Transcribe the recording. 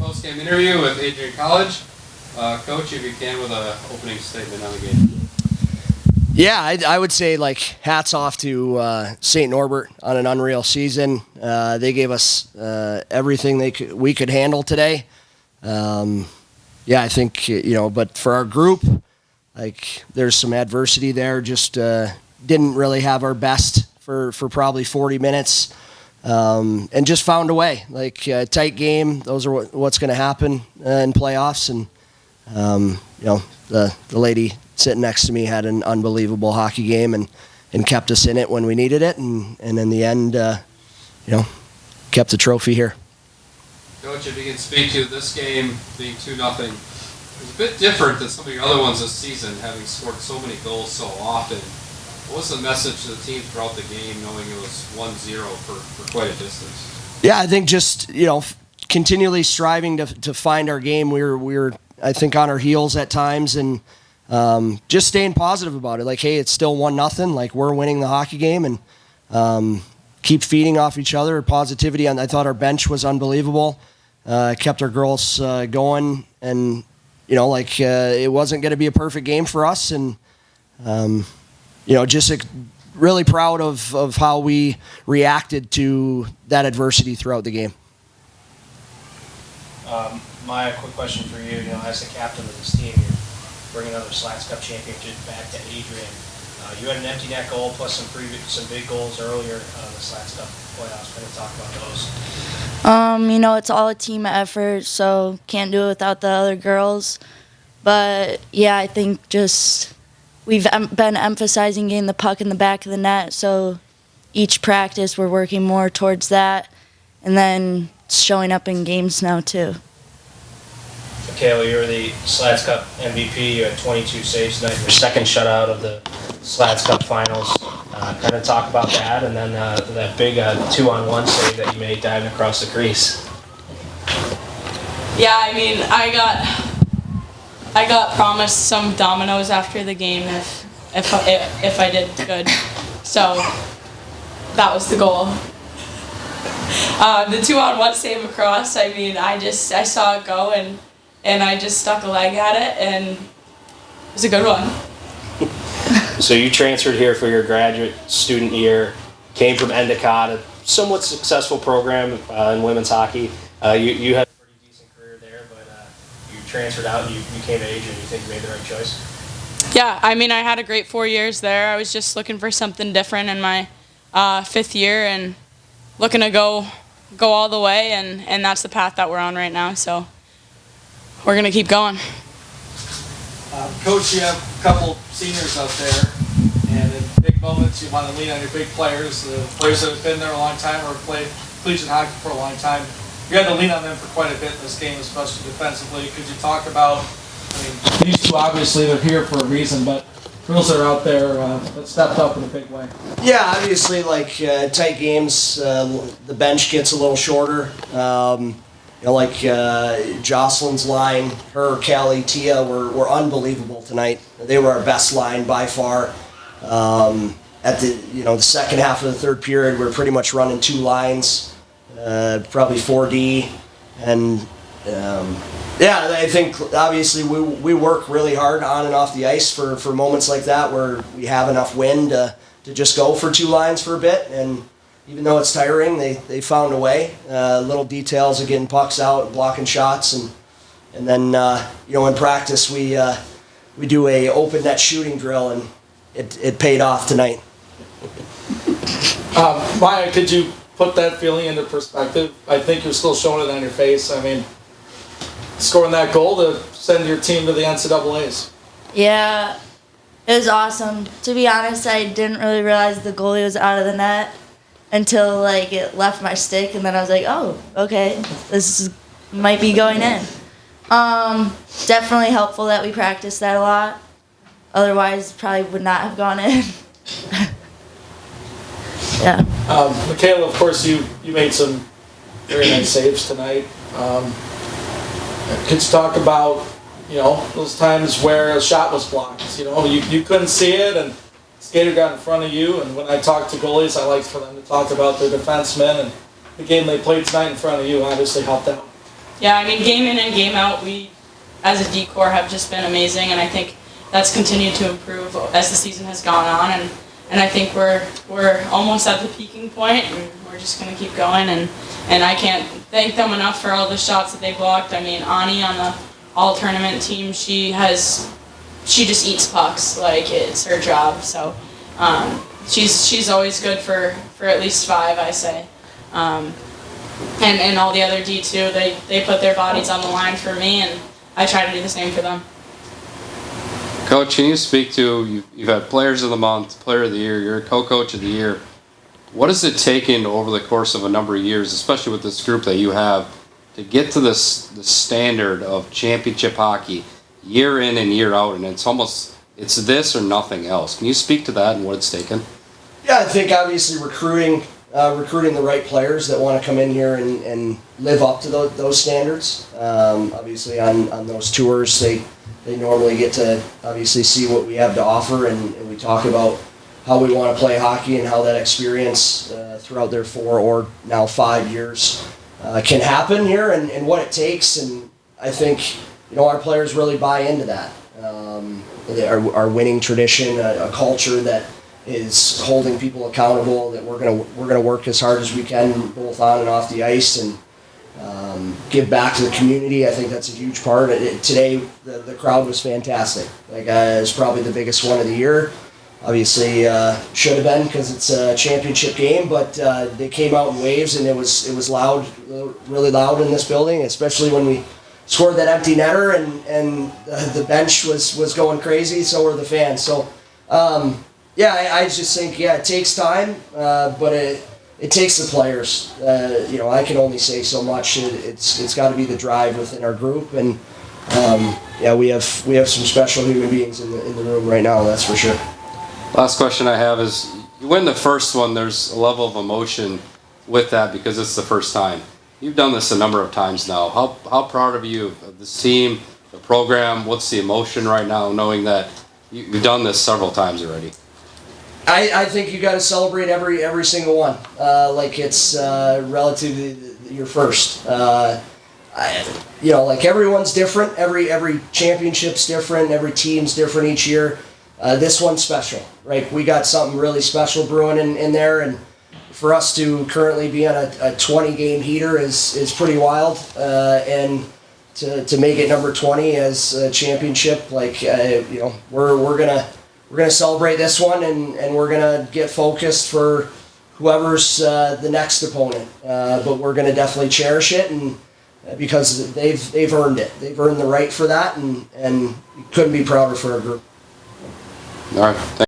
post-game interview with Adrian College. Coach, if you can, with an opening statement on the game. Yeah, I would say hats off to St. Norbert on an unreal season. They gave us everything we could handle today. I think but for our group, there's some adversity there. Just didn't really have our best for probably 40 minutes, and just found a way. Tight game. Those are what's going to happen in playoffs. And the lady sitting next to me had an unbelievable hockey game and kept us in it when we needed it, and in the end, kept the trophy here. Coach, if you can speak to this game being 2-0, it was a bit different than some of your other ones this season, having scored so many goals so often. What was the message to the team throughout the game, knowing it was 1-0 for quite a distance? Yeah, I think just continually striving to find our game. We were I think on our heels at times, and just staying positive about it. Hey, it's still 1-0. We're winning the hockey game, and keep feeding off each other. Positivity. I thought our bench was unbelievable. Kept our girls going, and it wasn't going to be a perfect game for us, and just really proud of how we reacted to that adversity throughout the game. Maya, quick question for you. As the captain of this team, you're bringing another Slaats Cup championship back to Adrian. You had an empty net goal plus some big goals earlier in the Slaats Cup playoffs. Can you talk about those? It's all a team effort, so can't do it without the other girls. But yeah, I think just we've been emphasizing getting the puck in the back of the net, so each practice we're working more towards that, and then it's showing up in games now too. Kayla, you're the Slaats Cup MVP. You had 22 saves tonight. Your second shutout of the Slaats Cup finals. Kind of talk about that, and then that big 2-on-1 save that you made diving across the crease. Yeah, I got promised some dominoes after the game if I did good, so that was the goal. The 2-on-1 save across. I saw it go and I just stuck a leg at it, and it was a good one. So you transferred here for your graduate student year, came from NCHA, a somewhat successful program in women's hockey. You had a pretty decent career there, but you transferred out and you came to Adrian. You think you made the right choice? Yeah, I had a great 4 years there. I was just looking for something different in my 5th year and looking to go all the way, and that's the path that we're on right now. So we're going to keep going. Coach, you have a couple seniors out there, and in big moments you want to lean on your big players, the players that have been there a long time or played collegiate hockey for a long time. You had to lean on them for quite a bit in this game, especially defensively. Could you talk about, these two obviously they're here for a reason, but girls that are out there that stepped up in a big way? Yeah, obviously, tight games, the bench gets a little shorter. Jocelyn's line, her, Callie, Tia were unbelievable tonight. They were our best line by far. At the second half of the third period, we're pretty much running 2 lines, probably 4D, and I think obviously we work really hard on and off the ice for moments like that where we have enough wind to just go for 2 lines for a bit, and even though it's tiring, they found a way. Little details of getting pucks out, and blocking shots, and then in practice we do a open net shooting drill, and it paid off tonight. Maya, could you put that feeling into perspective? I think you're still showing it on your face. Scoring that goal to send your team to the NCAAs. Yeah, it was awesome. To be honest, I didn't really realize the goalie was out of the net until it left my stick, and then I was like, oh, okay, might be going in. Definitely helpful that we practiced that a lot. Otherwise, probably would not have gone in. Yeah. Michaela, of course, you made some very nice saves tonight. Could you talk about those times where a shot was blocked? You couldn't see it, and skater got in front of you, and when I talk to goalies, I like for them to talk about their defensemen, and the game they played tonight in front of you obviously helped out. Yeah, I mean, game in and game out, we, as a D-Corps, have just been amazing, and I think that's continued to improve as the season has gone on, and I think we're almost at the peaking point, and we're just going to keep going, and I can't thank them enough for all the shots that they blocked. I mean, Ani on the all-tournament team, she just eats pucks, like it's her job, so she's always good for at least 5, I say. And all the other D2, they put their bodies on the line for me, and I try to do the same for them. Coach, can you speak to, you've had Players of the Month, Player of the Year, you're a co-coach of the year. What has it taken over the course of a number of years, especially with this group that you have, to get to the standard of championship hockey year in and year out? And it's this or nothing else. Can you speak to that and what it's taken? Yeah, I think obviously recruiting the right players that want to come in here and live up to those standards. Obviously on those tours, they normally get to obviously see what we have to offer, and we talk about how we want to play hockey and how that experience throughout their 4 or now 5 years can happen here, and what it takes. And I think our players really buy into that. Our winning tradition, a culture that is holding people accountable, that we're gonna work as hard as we can both on and off the ice, and give back to the community. I think that's a huge part. Today the crowd was fantastic. It's probably the biggest one of the year. Obviously should have been, because it's a championship game, but they came out in waves, and it was loud, really loud in this building, especially when we scored that empty netter, and the bench was going crazy. So were the fans. So I just think it takes time, but it takes the players. I can only say so much. It's got to be the drive within our group, and we have some special human beings in the room right now. That's for sure. Last question I have is, you win the first one, there's a level of emotion with that because it's the first time. You've done this a number of times now. How proud of you of this team, the program? What's the emotion right now, knowing that you've done this several times already? I think you got to celebrate every single one, like it's relatively your first. Everyone's different. Every championship's different. Every team's different each year. This one's special, right? We got something really special brewing in there, and for us to currently be on a 20-game heater is pretty wild, and to make it number 20 as a championship, we're gonna celebrate this one, and we're gonna get focused for whoever's the next opponent, but we're gonna definitely cherish it, and because they've earned it, they've earned the right for that, and couldn't be prouder for our group. All right.